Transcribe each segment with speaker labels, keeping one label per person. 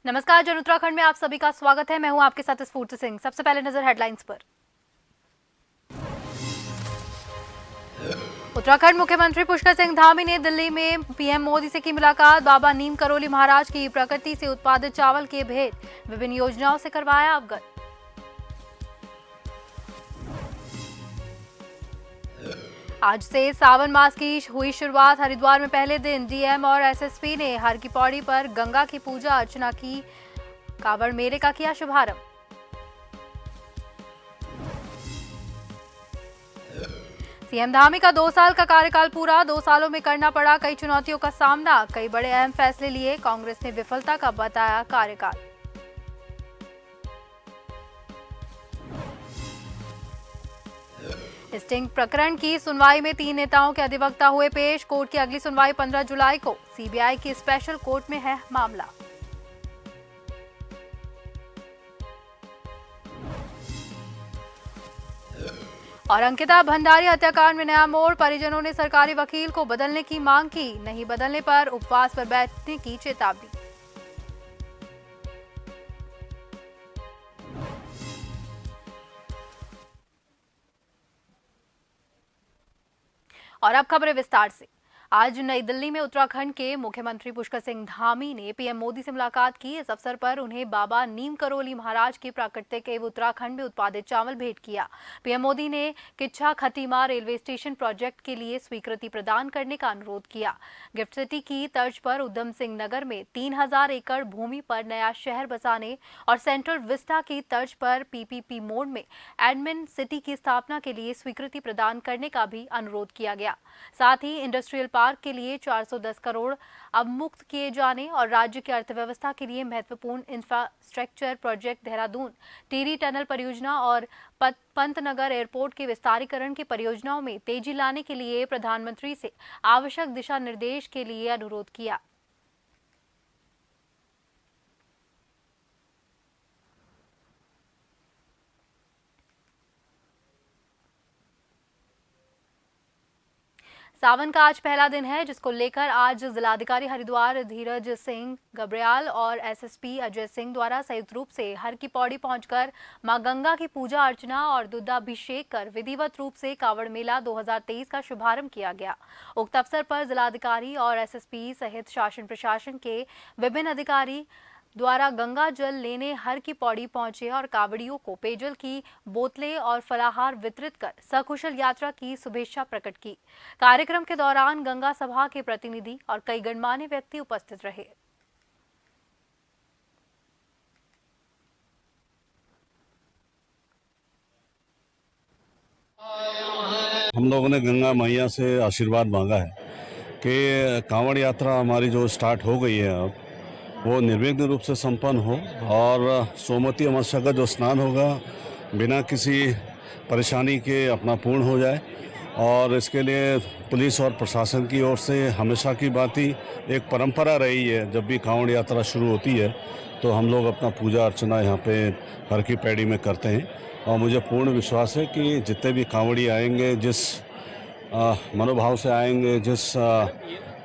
Speaker 1: नमस्कार जन उत्तराखंड में आप सभी का स्वागत है। मैं हूं आपके साथ स्फूर्ति सिंह। सबसे पहले नजर हेडलाइंस पर। उत्तराखंड मुख्यमंत्री पुष्कर सिंह धामी ने दिल्ली में पीएम मोदी से की मुलाकात। बाबा नीम करोली महाराज की प्रकृति से उत्पादित चावल के भेंट विभिन्न योजनाओं से करवाया अवगत। आज से सावन मास की हुई शुरुआत। हरिद्वार में पहले दिन डीएम और एसएसपी ने हर की पौड़ी पर गंगा की पूजा अर्चना की। कांवड़ मेले का किया शुभारंभ। सीएम धामी का 2 साल का कार्यकाल पूरा। 2 सालों में करना पड़ा कई चुनौतियों का सामना। कई बड़े अहम फैसले लिए। कांग्रेस ने विफलता का बताया कार्यकाल। स्टिंग प्रकरण की सुनवाई में 3 नेताओं के अधिवक्ता हुए पेश। कोर्ट की अगली सुनवाई 15 जुलाई को। सीबीआई की स्पेशल कोर्ट में है मामला। और अंकिता भंडारी हत्याकांड में नया मोड़। परिजनों ने सरकारी वकील को बदलने की मांग की। नहीं बदलने पर उपवास पर बैठने की चेतावनी। और अब खबरें विस्तार से। आज नई दिल्ली में उत्तराखंड के मुख्यमंत्री पुष्कर सिंह धामी ने पीएम मोदी से मुलाकात की। इस अवसर पर उन्हें बाबा नीम करोली महाराज के प्राकृतिक एवं उत्तराखंड में उत्पादित चावल भेंट किया। पीएम मोदी ने Kichha Khatima railway station project के लिए स्वीकृति प्रदान करने का अनुरोध किया। गिफ्ट सिटी की तर्ज पर उधम सिंह नगर में 3000 एकड़ भूमि पर नया शहर बसाने और सेंट्रल विस्टा की तर्ज पर पीपीपी मोड में एडमिन सिटी की स्थापना के लिए स्वीकृति प्रदान करने का भी अनुरोध किया गया। साथ ही इंडस्ट्रियल पार्क के लिए 410 करोड़ अवमुक्त किए जाने और राज्य की अर्थव्यवस्था के लिए महत्वपूर्ण infrastructure project Dehradun Tehri tunnel परियोजना और पंतनगर एयरपोर्ट के विस्तारीकरण की परियोजनाओं में तेजी लाने के लिए प्रधानमंत्री से आवश्यक दिशा निर्देश के लिए अनुरोध किया। सावन का आज पहला दिन है, जिसको लेकर आज जिलाधिकारी हरिद्वार धीरज सिंह गब्रियाल और एसएसपी अजय सिंह द्वारा संयुक्त रूप से हर की पौड़ी पहुंचकर मां गंगा की पूजा अर्चना और दुग्धाभिषेक कर विधिवत रूप से कांवड़ मेला 2023 का शुभारंभ किया गया। उक्त अवसर पर जिलाधिकारी और एसएसपी सहित शासन प्रशासन के विभिन्न अधिकारी द्वारा गंगा जल लेने हर की पौड़ी पहुंचे और कांवड़ियों को पेयजल की बोतलें और फलाहार वितरित कर सकुशल यात्रा की शुभेच्छा प्रकट की। कार्यक्रम के दौरान गंगा सभा के प्रतिनिधि और कई गणमान्य व्यक्ति उपस्थित रहे।
Speaker 2: हम लोगों ने गंगा मैया से आशीर्वाद मांगा है कि कांवड़ यात्रा हमारी जो स्टार्ट हो गई है अब वो निर्विघ्न रूप से संपन्न हो और सोमवती अमावस्या का जो स्नान होगा बिना किसी परेशानी के अपना पूर्ण हो जाए। और इसके लिए पुलिस और प्रशासन की ओर से हमेशा की बात ही एक परंपरा रही है, जब भी कांवड़ यात्रा शुरू होती है तो हम लोग अपना पूजा अर्चना यहाँ पे हर की पैड़ी में करते हैं। और मुझे पूर्ण विश्वास है कि जितने भी कांवड़ी आएंगे, जिस मनोभाव से आएंगे, जिस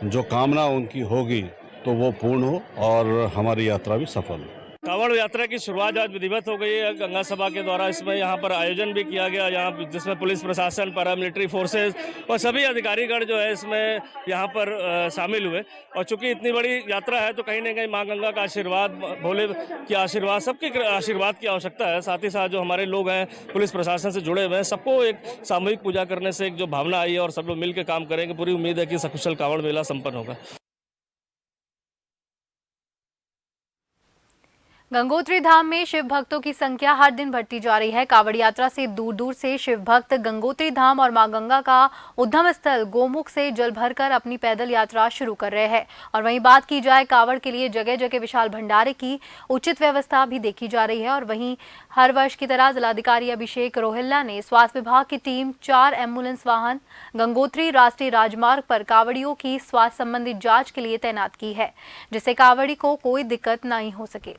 Speaker 2: जो कामना उनकी होगी तो वो पूर्ण हो और हमारी यात्रा भी सफल हो।
Speaker 3: कांवड़ यात्रा की शुरुआत आज विधिवत हो गई है गंगा सभा के द्वारा। इसमें यहाँ पर आयोजन भी किया गया, यहाँ जिसमें पुलिस प्रशासन, पैरामिलिट्री फोर्सेस और सभी अधिकारीगण जो है इसमें यहाँ पर शामिल हुए। और चूंकि इतनी बड़ी यात्रा है तो कहीं ना कहीं माँ गंगा का आशीर्वाद, भोले की आशीर्वाद, सबके आशीर्वाद की आवश्यकता है। साथ ही साथ जो हमारे लोग हैं पुलिस प्रशासन से जुड़े हुए हैं, सबको एक सामूहिक पूजा करने से एक जो भावना आई है और सब लोग मिल के काम करेंगे, पूरी उम्मीद है कि सकुशल कांवड़ मेला संपन्न होगा।
Speaker 1: गंगोत्री धाम में शिव भक्तों की संख्या हर दिन बढ़ती जा रही है। कांवड़ यात्रा से दूर दूर से शिव भक्त गंगोत्री धाम और मां गंगा का उद्गम स्थल गोमुख से जल भरकर अपनी पैदल यात्रा शुरू कर रहे हैं। और वहीं बात की जाए कांवड़ के लिए जगह जगह विशाल भंडारे की उचित व्यवस्था भी देखी जा रही है। और वहीं हर वर्ष की तरह जिलाधिकारी अभिषेक रोहिल्ला ने स्वास्थ्य विभाग की टीम 4 एम्बुलेंस वाहन गंगोत्री राष्ट्रीय राजमार्ग पर कांवड़ियों की स्वास्थ्य संबंधी जाँच के लिए तैनात की है, जिससे कांवड़ी को कोई दिक्कत नहीं हो सके।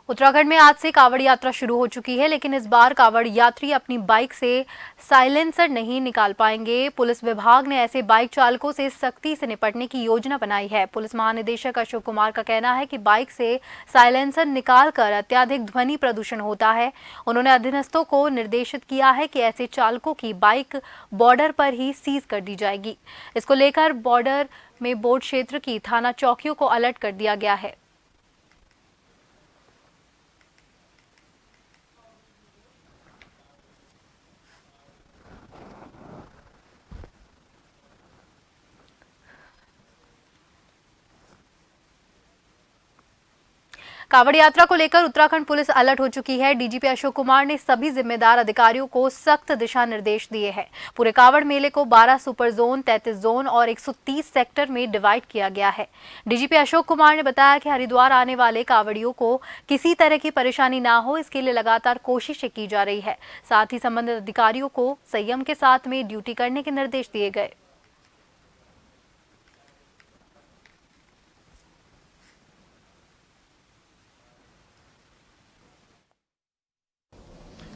Speaker 1: उत्तराखंड में आज से कांवड़ यात्रा शुरू हो चुकी है, लेकिन इस बार कांवड़ यात्री अपनी बाइक से साइलेंसर नहीं निकाल पाएंगे। पुलिस विभाग ने ऐसे बाइक चालकों से सख्ती से निपटने की योजना बनाई है। पुलिस महानिदेशक अशोक कुमार का कहना है कि बाइक से साइलेंसर निकालकर अत्यधिक ध्वनि प्रदूषण होता है। उन्होंने अधीनस्थों को निर्देशित किया है कि ऐसे चालकों की बाइक बॉर्डर पर ही सीज कर दी जाएगी। इसको लेकर बॉर्डर में बोर्ड क्षेत्र की थाना चौकियों को अलर्ट कर दिया गया है। कांवड़ यात्रा को लेकर उत्तराखंड पुलिस अलर्ट हो चुकी है। डीजीपी अशोक कुमार ने सभी जिम्मेदार अधिकारियों को सख्त दिशा निर्देश दिए हैं। पूरे कांवड़ मेले को 12 सुपर जोन, 33 जोन और 130 सेक्टर में डिवाइड किया गया है। डीजीपी अशोक कुमार ने बताया कि हरिद्वार आने वाले कांवड़ियों को किसी तरह की परेशानी ना हो, इसके लिए लगातार कोशिशें की जा रही है। साथ ही संबंधित अधिकारियों को संयम के साथ में ड्यूटी करने के निर्देश दिए गए।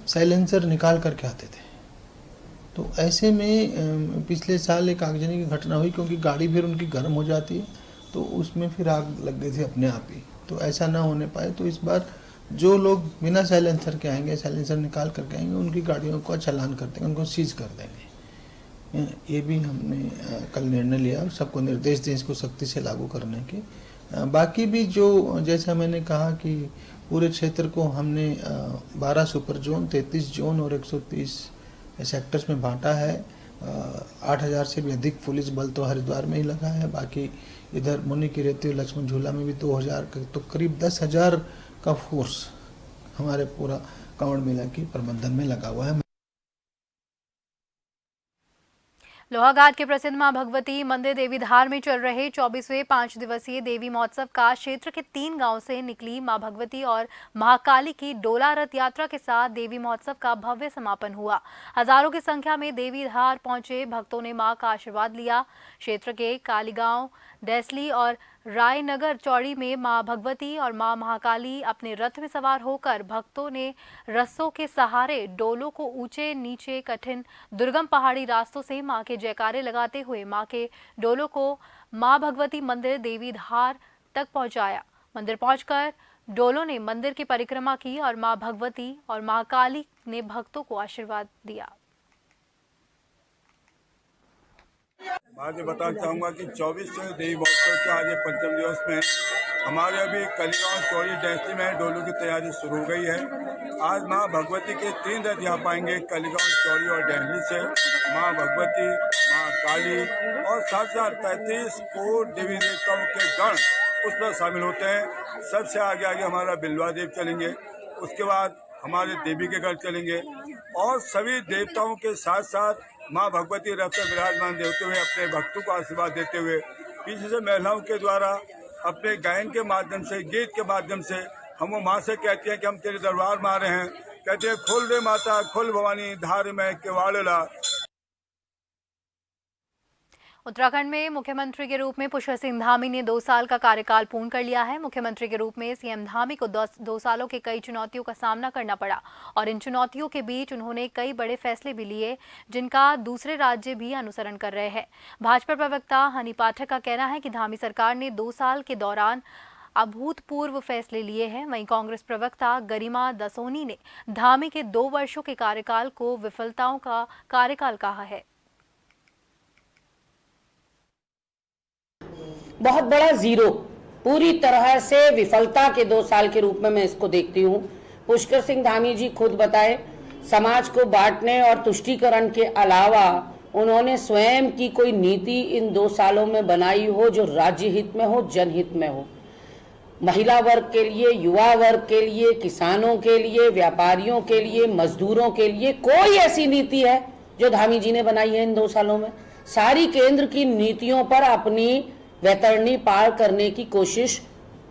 Speaker 4: साइलेंसर निकाल करके आते थे, तो ऐसे में पिछले साल एक आगजनी की घटना हुई, क्योंकि गाड़ी फिर उनकी गर्म हो जाती है तो उसमें फिर आग लग गई थी अपने आप ही। तो ऐसा ना होने पाए, तो इस बार जो लोग बिना साइलेंसर के आएंगे, साइलेंसर निकाल करके आएंगे, उनकी गाड़ियों का चालान कर देंगे, उनको सीज कर देंगे। ये भी हमने कल निर्णय लिया और सबको निर्देश दें इसको सख्ती से लागू करने के। बाकी भी जो जैसा मैंने कहा कि पूरे क्षेत्र को हमने 12 सुपर जोन, 33 जोन और 130 सेक्टर्स में बांटा है। 8000 से भी अधिक पुलिस बल तो हरिद्वार में ही लगा है। बाकी इधर मुनि की रेती और लक्ष्मण झूला में भी 2000, तो करीब 10,000 का फोर्स हमारे पूरा कांवड़ मेला की प्रबंधन में लगा हुआ है।
Speaker 1: लोहाघाट के प्रसिद्ध मां भगवती मंदिर देवीधार में चल रहे 24वें 5 दिवसीय देवी महोत्सव का क्षेत्र के 3 गांव से निकली मां भगवती और महाकाली की डोला रथ यात्रा के साथ देवी महोत्सव का भव्य समापन हुआ। हजारों की संख्या में देवीधार पहुंचे भक्तों ने मां का आशीर्वाद लिया। क्षेत्र के कालीगांव, डेसली और रायनगर चौड़ी में मां भगवती और मां महाकाली अपने रथ में सवार होकर भक्तों ने रस्सों के सहारे डोलों को ऊंचे नीचे कठिन दुर्गम पहाड़ी रास्तों से मां के जयकारे लगाते हुए मां के डोलों को मां भगवती मंदिर देवीधार तक पहुंचाया। मंदिर पहुंचकर डोलों ने मंदिर की परिक्रमा की और मां भगवती और महाकाली ने भक्तों को आशीर्वाद दिया।
Speaker 5: आज बताना चाहूँगा कि 24वें देवी महोत्सव के आज 5वें दिवस में हमारे अभी कालीगांव चौड़ी डेसली में डोलू की तैयारी शुरू हो गई है। आज मां भगवती के 3 रथ यहाँ पाएंगे, कालीगांव चौड़ी और डेसली से मां भगवती, मां काली और साथ साथ 33 कोट देवी देवताओं के गण उसमें शामिल होते हैं। सबसे आगे आगे हमारा बिल्वा देव चलेंगे, उसके बाद हमारे देवी के गढ़ चलेंगे और सभी देवताओं के साथ साथ मां भगवती रथ में विराजमान देते हुए अपने भक्तों को आशीर्वाद देते हुए पीछे से महिलाओं के द्वारा अपने गायन के माध्यम से, गीत के माध्यम से हम वो माँ से कहते हैं कि हम तेरे दरबार में आ रहे हैं। कहते हैं खोल दे माता, खोल भवानी, धार में केवाड़ला।
Speaker 1: उत्तराखंड में मुख्यमंत्री के रूप में पुष्कर सिंह धामी ने 2 साल का कार्यकाल पूर्ण कर लिया है। मुख्यमंत्री के रूप में सीएम धामी को 2 सालों के कई चुनौतियों का सामना करना पड़ा और इन चुनौतियों के बीच उन्होंने कई बड़े फैसले भी लिए जिनका दूसरे राज्य भी अनुसरण कर रहे हैं। भाजपा प्रवक्ता हनी पाठक का कहना है कि धामी सरकार ने 2 साल के दौरान अभूतपूर्व फैसले लिए हैं। वहीं कांग्रेस प्रवक्ता गरिमा दसोनी ने धामी के 2 वर्षों के कार्यकाल को विफलताओं का कार्यकाल कहा है।
Speaker 6: बहुत बड़ा जीरो, पूरी तरह से विफलता के 2 साल के रूप में मैं इसको देखती हूँ। पुष्कर सिंह धामी जी खुद बताए, समाज को बांटने और तुष्टीकरण के अलावा उन्होंने स्वयं की कोई नीति इन 2 सालों में बनाई हो जो राज्य हित में हो, जनहित में हो। महिला वर्ग के लिए, युवा वर्ग के लिए, किसानों के लिए, व्यापारियों के लिए, मजदूरों के लिए कोई ऐसी नीति है जो धामी जी ने बनाई है इन 2 सालों में? सारी केंद्र की नीतियों पर अपनी वैतरणी पार करने की कोशिश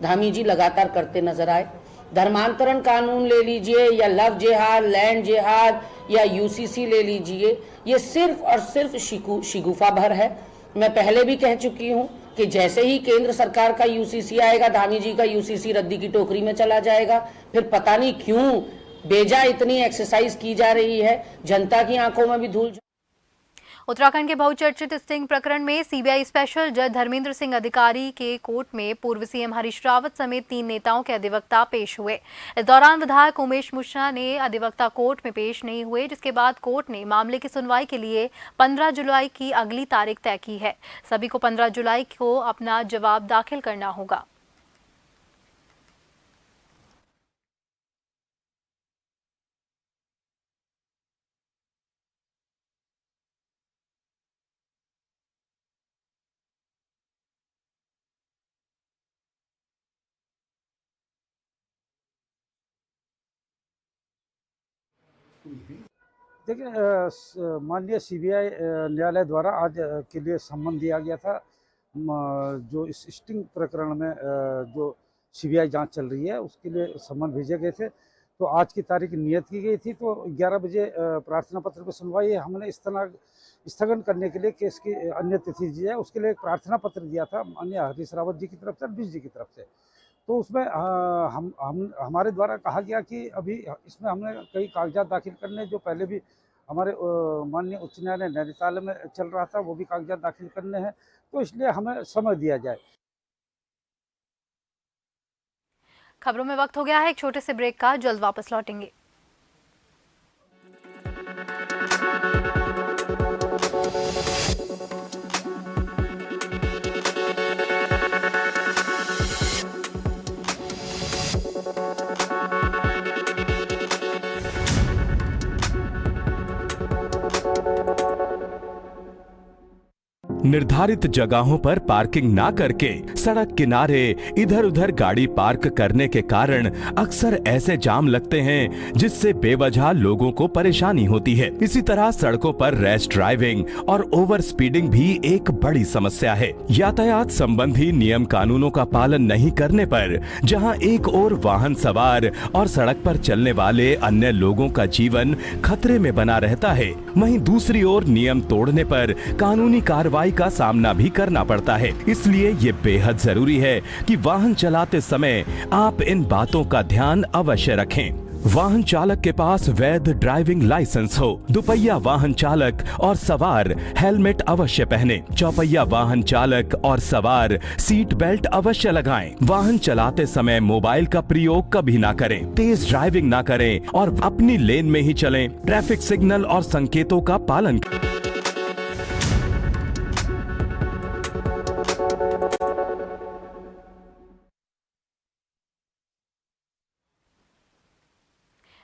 Speaker 6: धामी जी लगातार करते नजर आए। धर्मांतरण कानून ले लीजिए या लव जिहाद, लैंड जिहाद या यूसीसी ले लीजिए, ये सिर्फ और सिर्फ शिगुफा भर है। मैं पहले भी कह चुकी हूँ, कि जैसे ही केंद्र सरकार का यूसीसी आएगा, धामी जी का यूसीसी रद्दी की टोकरी में चला जाएगा। फिर पता नहीं क्यों बेजा इतनी एक्सरसाइज की जा रही है, जनता की आंखों में भी धूल।
Speaker 1: उत्तराखंड के बहुचर्चित स्टिंग प्रकरण में सीबीआई स्पेशल जज धर्मेंद्र सिंह अधिकारी के कोर्ट में पूर्व सीएम हरीश रावत समेत 3 नेताओं के अधिवक्ता पेश हुए। इस दौरान विधायक उमेश मुश्रा ने अधिवक्ता कोर्ट में पेश नहीं हुए, जिसके बाद कोर्ट ने मामले की सुनवाई के लिए 15 जुलाई की अगली तारीख तय की है। सभी को 15 जुलाई को अपना जवाब दाखिल करना होगा।
Speaker 7: देखिए, माननीय सीबीआई न्यायालय द्वारा आज के लिए सम्मन दिया गया था। जो इस स्टिंग प्रकरण में जो सीबीआई जांच चल रही है उसके लिए सम्मन भेजे गए थे। तो आज की तारीख नियत की गई थी, तो 11 बजे प्रार्थना पत्र पर सुनवाई है। हमने स्थगन करने के लिए केस की अन्य तिथि दी है, उसके लिए एक प्रार्थना पत्र दिया था माननीय हरीश रावत जी की तरफ से और बीस जी की तरफ से। तो उसमें हमारे द्वारा कहा गया कि अभी इसमें हमने कई कागजात दाखिल करने, जो पहले भी हमारे माननीय उच्च न्यायालय नैनीताल में चल रहा था, वो भी कागजात दाखिल करने हैं, तो इसलिए हमें समय दिया जाए।
Speaker 1: खबरों में वक्त हो गया है एक छोटे से ब्रेक का, जल्द वापस लौटेंगे।
Speaker 8: निर्धारित जगहों पर पार्किंग ना करके सड़क किनारे इधर उधर गाड़ी पार्क करने के कारण अक्सर ऐसे जाम लगते हैं जिससे बेवजह लोगों को परेशानी होती है। इसी तरह सड़कों पर रैश ड्राइविंग और ओवर स्पीडिंग भी एक बड़ी समस्या है। यातायात संबंधी नियम कानूनों का पालन नहीं करने पर जहां एक ओर वाहन सवार और सड़क पर चलने वाले अन्य लोगों का जीवन खतरे में बना रहता है, वहीं दूसरी ओर नियम तोड़ने पर कानूनी कार्रवाई का सामना भी करना पड़ता है। इसलिए ये बेहद जरूरी है कि वाहन चलाते समय आप इन बातों का ध्यान अवश्य रखें। वाहन चालक के पास वैध ड्राइविंग लाइसेंस हो, दुपहिया वाहन चालक और सवार हेलमेट अवश्य पहने, चौपहिया वाहन चालक और सवार सीट बेल्ट अवश्य लगाएं। वाहन चलाते समय मोबाइल का प्रयोग कभी ना करें, तेज ड्राइविंग ना करें और अपनी लेन में ही चलें। ट्रैफिक सिग्नल और संकेतों का पालन करें।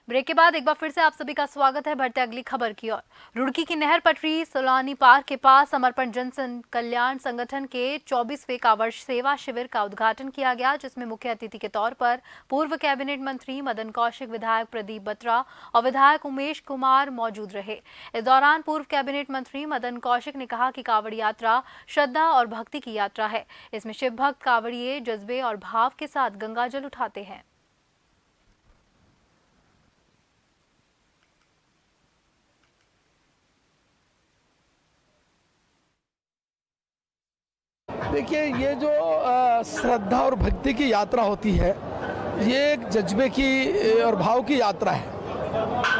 Speaker 1: ब्रेक के बाद एक बार फिर से आप सभी का स्वागत है। बढ़ते अगली खबर की ओर। रुड़की की नहर पटरी सोलानी पार्क के पास समर्पण जन कल्याण संगठन के 24वें कांवड़ सेवा शिविर का उद्घाटन किया गया, जिसमें मुख्य अतिथि के तौर पर पूर्व कैबिनेट मंत्री मदन कौशिक, विधायक प्रदीप बत्रा और विधायक उमेश कुमार मौजूद रहे। इस दौरान पूर्व कैबिनेट मंत्री मदन कौशिक ने कहा कि कांवड़ यात्रा श्रद्धा और भक्ति की यात्रा है। इसमें शिव भक्त कांवड़िये जज्बे और भाव के साथ गंगा जल उठाते हैं।
Speaker 9: देखिए, ये जो श्रद्धा और भक्ति की यात्रा होती है, ये एक जज्बे की और भाव की यात्रा है।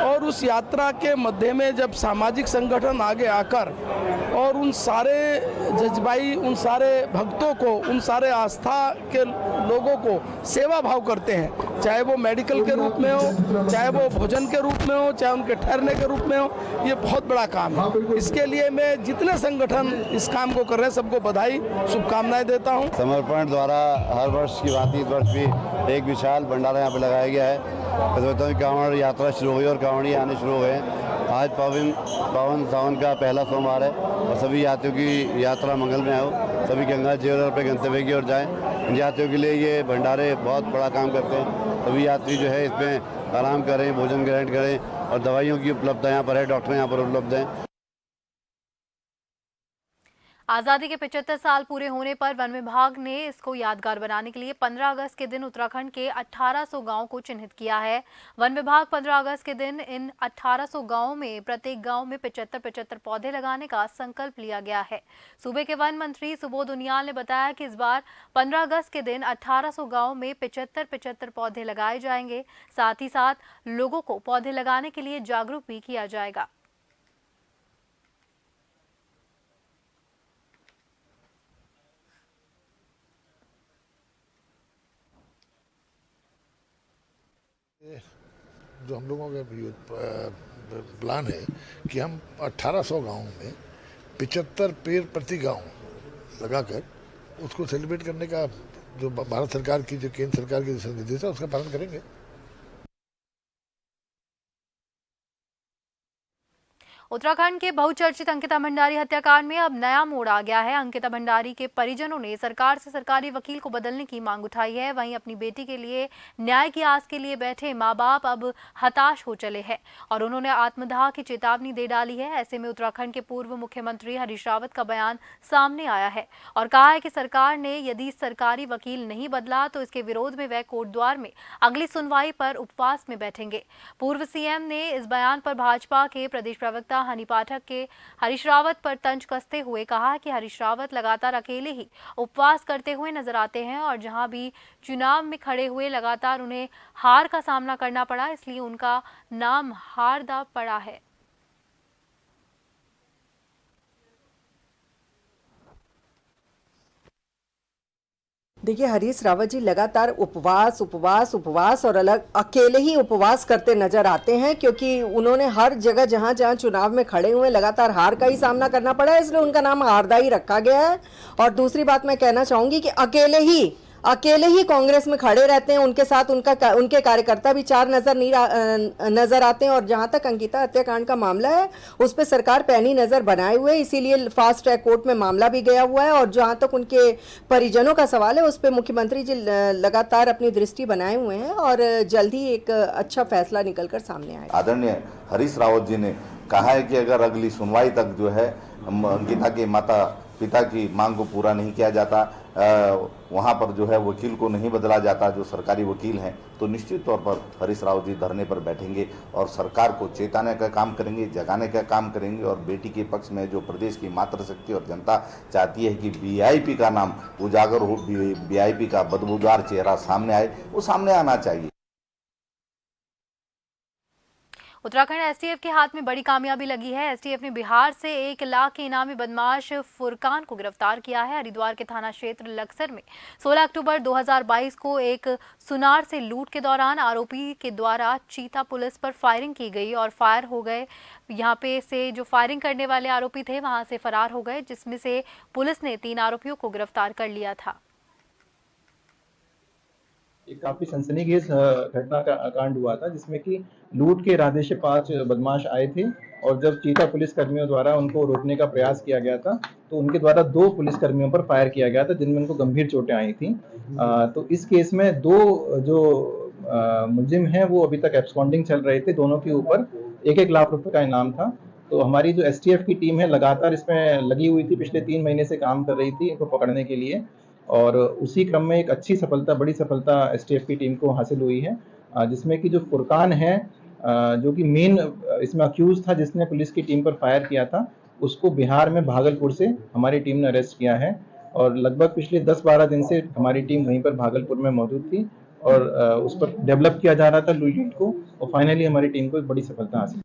Speaker 9: और उस यात्रा के मध्य में जब सामाजिक संगठन आगे आकर और उन सारे जज्बाई, उन सारे भक्तों को, उन सारे आस्था के लोगों को सेवा भाव करते हैं, चाहे वो मेडिकल के रूप में हो, चाहे वो भोजन के रूप में हो, चाहे उनके ठहरने के रूप में हो, ये बहुत बड़ा काम है। इसके लिए मैं जितने संगठन इस काम को कर रहे हैं सबको बधाई, शुभकामनाएं देता हूँ।
Speaker 10: समर्पण द्वारा हर वर्ष की भांति इस वर्ष भी एक विशाल भंडारा यहाँ पर लगाया गया है। कांवड़ यात्रा शुरू हुई और कांवड़ी आने शुरू हो गए। आज पावन सावन का पहला सोमवार है और सभी यात्रियों की यात्रा मंगलमय हो, सभी गंगा जीवन पर गंतव्य की ओर जाएं। इन यात्रियों के लिए ये भंडारे बहुत बड़ा काम करते हैं। सभी यात्री जो है इसमें आराम करें, भोजन ग्रहण करें और दवाइयों की उपलब्धता यहाँ पर है, डॉक्टर यहाँ पर उपलब्ध हैं।
Speaker 1: आजादी के 75 साल पूरे होने पर वन विभाग ने इसको यादगार बनाने के लिए 15 अगस्त के दिन उत्तराखंड के 1800 गांवों को चिन्हित किया है। वन विभाग 15 अगस्त के दिन इन 1800 गांवों में प्रत्येक गांव में 75-75 पौधे लगाने का संकल्प लिया गया है। सूबे के वन मंत्री सुबोध उनियाल ने बताया कि इस बार 15 अगस्त के दिन 1800 गांवों में 75-75 पौधे लगाए जाएंगे। साथ ही साथ लोगों को पौधे लगाने के लिए जागरूक भी किया जाएगा।
Speaker 11: जो हम लोगों का प्लान है कि हम 1800 गाँव में 75 पेड़ प्रति गांव लगाकर उसको सेलिब्रेट करने का जो भारत सरकार की जो केंद्र सरकार की दिशा निर्देश है उसका पालन करेंगे।
Speaker 1: उत्तराखंड के बहुचर्चित अंकिता भंडारी हत्याकांड में अब नया मोड़ आ गया है। अंकिता भंडारी के परिजनों ने सरकार से सरकारी वकील को बदलने की मांग उठाई है। वहीं अपनी बेटी के लिए न्याय की आस के लिए बैठे मां बाप अब हताश हो चले हैं और उन्होंने आत्मदाह की चेतावनी दे डाली है। ऐसे में उत्तराखंड के पूर्व मुख्यमंत्री हरीश रावत का बयान सामने आया है और कहा है कि सरकार ने यदि सरकारी वकील नहीं बदला तो इसके विरोध में वह कोटद्वार में अगली सुनवाई पर उपवास में बैठेंगे। पूर्व सीएम ने इस बयान पर भाजपा के प्रदेश प्रवक्ता हनी पाठक के हरीश रावत पर तंज कसते हुए कहा कि हरीश रावत लगातार अकेले ही उपवास करते हुए नजर आते हैं और जहां भी चुनाव में खड़े हुए लगातार उन्हें हार का सामना करना पड़ा, इसलिए उनका नाम हारदा पड़ा है।
Speaker 12: देखिए, हरीश रावत जी लगातार उपवास और अलग अकेले ही उपवास करते नजर आते हैं क्योंकि उन्होंने हर जगह जहां जहां चुनाव में खड़े हुए लगातार हार का ही सामना करना पड़ा है, इसलिए उनका नाम हारदा ही रखा गया है। और दूसरी बात मैं कहना चाहूंगी कि अकेले ही कांग्रेस में खड़े रहते हैं, उनके साथ उनके कार्यकर्ता भी चार नजर आते हैं। और जहां तक अंकिता हत्याकांड का मामला है उस पर सरकार पैनी नजर बनाए हुए, इसीलिए फास्ट ट्रैक कोर्ट में मामला भी गया हुआ है। और जहां तक उनके परिजनों का सवाल है उस पर मुख्यमंत्री जी लगातार अपनी दृष्टि बनाए हुए हैं और जल्द ही एक अच्छा फैसला निकलकर सामने आएगा।
Speaker 13: आदरणीय हरीश रावत जी ने कहा है कि अगर अगली सुनवाई तक जो है अंकिता के माता पिता की मांग को पूरा नहीं किया जाता, वहां पर जो है वकील को नहीं बदला जाता जो सरकारी वकील हैं, तो निश्चित तौर पर हरीश रावत जी धरने पर बैठेंगे और सरकार को चेताने का काम करेंगे, जगाने का काम करेंगे। और बेटी के पक्ष में जो प्रदेश की मातृशक्ति और जनता चाहती है कि वीआईपी का नाम उजागर हो, वीआईपी का बदबूदार चेहरा सामने आए, वो सामने आना चाहिए।
Speaker 1: उत्तराखंड एसटीएफ के हाथ में बड़ी कामयाबी लगी है। एसटीएफ ने बिहार से 1 लाख के इनामी बदमाश फुरकान को गिरफ्तार किया है। हरिद्वार के थाना क्षेत्र लक्सर में 16 अक्टूबर 2022 को एक सुनार से लूट के दौरान आरोपी के द्वारा चीता पुलिस पर फायरिंग की गई और फायर हो गए। यहाँ पे से जो फायरिंग करने वाले आरोपी थे वहां से फरार हो गए, जिसमें से पुलिस ने 3 आरोपियों को गिरफ्तार कर लिया था।
Speaker 14: एक काफी सनसनीखेज घटना का कांड हुआ था जिसमें कि लूट के इरादे से 5 बदमाश आए थे और जब चीता पुलिस कर्मियों द्वारा उनको रोकने का प्रयास किया गया था तो उनके द्वारा 2 पुलिसकर्मियों पर फायर किया गया था जिनमें उनको गंभीर चोटें आई थी। तो इस केस में 2 जो मुलजिम हैं वो अभी तक एब्सकॉन्डिंग चल रहे थे। दोनों के ऊपर 1-1 लाख रुपए का इनाम था। तो हमारी जो एसटीएफ की टीम है लगातार इसमें लगी हुई थी, पिछले 3 महीने से काम कर रही थी इनको पकड़ने के लिए और उसी क्रम में एक अच्छी सफलता, बड़ी सफलता एसटीएफ की टीम को हासिल हुई है, जिसमें कि जो फुरकान है जो कि मेन इसमें अक्यूज था जिसने पुलिस की टीम पर फायर किया था, उसको बिहार में भागलपुर से हमारी टीम ने अरेस्ट किया है और लगभग पिछले 10-12 दिन से हमारी टीम वहीं पर भागलपुर में मौजूद थी और उस पर डेवलप किया जा रहा था लीड को और फाइनली हमारी टीम को एक बड़ी सफलता हासिल।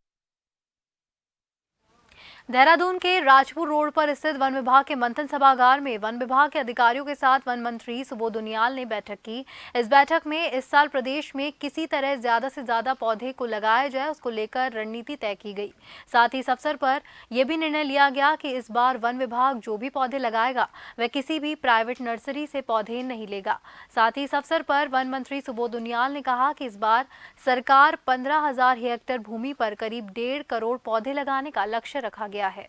Speaker 1: देहरादून के राजपुर रोड पर स्थित वन विभाग के मंथन सभागार में वन विभाग के अधिकारियों के साथ वन मंत्री सुबोध उनियाल ने बैठक की। इस बैठक में इस साल प्रदेश में किसी तरह ज्यादा से ज्यादा पौधे को लगाया जाए उसको लेकर रणनीति तय की गई। साथ ही इस अवसर पर यह भी निर्णय लिया गया कि इस बार वन विभाग जो भी पौधे लगाएगा वह किसी भी प्राइवेट नर्सरी से पौधे नहीं लेगा। साथ ही इस अवसर पर वन मंत्री सुबोध उनियाल ने कहा कि इस बार सरकार 15,000 हेक्टेयर भूमि पर करीब 1.5 करोड़ पौधे लगाने का लक्ष्य रखा गया है।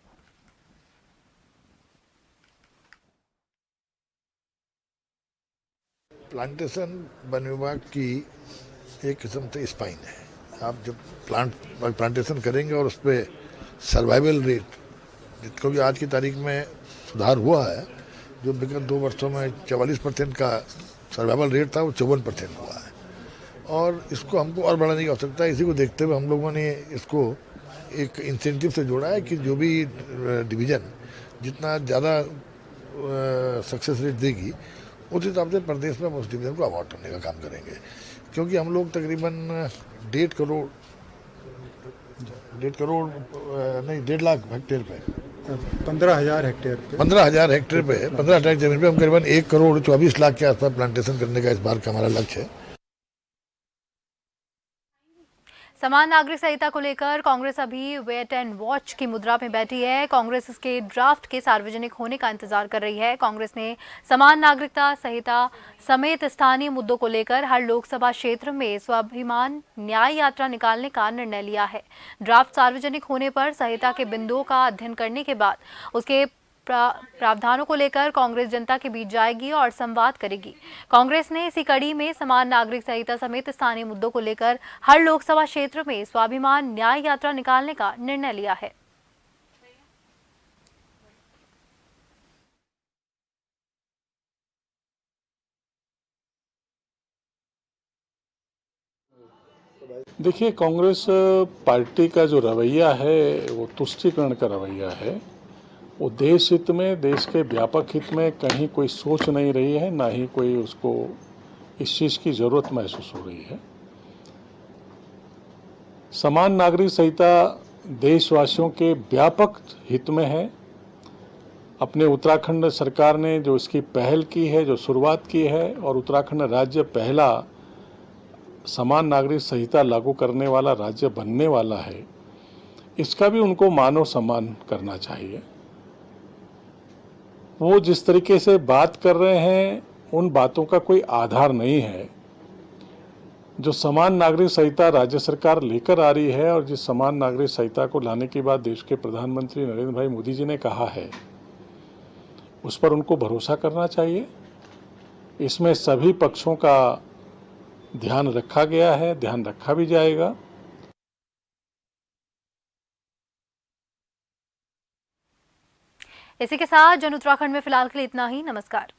Speaker 11: प्लांटेशन वन विभाग की एक किस्म से स्पाइन है। आप जब प्लांटेशन करेंगे और उस पर सर्वाइवल रेट क्योंकि आज की तारीख में सुधार हुआ है। जो विगत 2 वर्षों में 44% का सर्वाइवल रेट था वो 54% हुआ है और इसको हमको और बढ़ाने की आवश्यकता है। इसी को देखते हुए हम लोगों ने इसको एक इंसेंटिव से जोड़ा है कि जो भी डिवीज़न जितना ज़्यादा सक्सेस रेट देगी उस हिसाब से प्रदेश में उस डिवीज़न को अवार्ड करने का काम करेंगे, क्योंकि हम लोग तकरीबन 1.5 लाख हेक्टेयर पे
Speaker 15: 15,000 हेक्टेयर पे
Speaker 11: 15,000 हेक्टेयर पे 15,000 जमीन पे हम करीबन 1,24 लाख के आसपास प्लांटेशन करने का इस बार का हमारा लक्ष्य है।
Speaker 1: समान नागरिक संहिता को लेकर कांग्रेस अभी वेट एंड वॉच की मुद्रा में बैठी है। कांग्रेस इसके ड्राफ्ट के सार्वजनिक होने का इंतजार कर रही है। कांग्रेस ने समान नागरिकता संहिता समेत स्थानीय मुद्दों को लेकर हर लोकसभा क्षेत्र में स्वाभिमान न्याय यात्रा निकालने का निर्णय लिया है। ड्राफ्ट सार्वजनिक होने पर संहिता के बिंदुओं का अध्ययन करने के बाद उसके प्रावधानों को लेकर कांग्रेस जनता के बीच जाएगी और संवाद करेगी। कांग्रेस ने इसी कड़ी में समान नागरिक संहिता समेत स्थानीय मुद्दों को लेकर हर लोकसभा क्षेत्र में स्वाभिमान न्याय यात्रा निकालने का निर्णय लिया है।
Speaker 15: देखिए, कांग्रेस पार्टी का जो रवैया है वो तुष्टीकरण का रवैया है। वो देश हित में, देश के व्यापक हित में कहीं कोई सोच नहीं रही है, ना ही कोई उसको इस चीज़ की ज़रूरत महसूस हो रही है। समान नागरिक संहिता देशवासियों के व्यापक हित में है। अपने उत्तराखंड सरकार ने जो इसकी पहल की है, जो शुरुआत की है, और उत्तराखंड राज्य पहला समान नागरिक संहिता लागू करने वाला राज्य बनने वाला है, इसका भी उनको मानव सम्मान करना चाहिए। वो जिस तरीके से बात कर रहे हैं उन बातों का कोई आधार नहीं है। जो समान नागरिक संहिता राज्य सरकार लेकर आ रही है और जिस समान नागरिक संहिता को लाने के बाद देश के प्रधानमंत्री नरेंद्र भाई मोदी जी ने कहा है, उस पर उनको भरोसा करना चाहिए। इसमें सभी पक्षों का ध्यान रखा गया है, ध्यान रखा भी जाएगा।
Speaker 1: इसी के साथ जन उत्तराखंड में फिलहाल के लिए इतना ही। नमस्कार।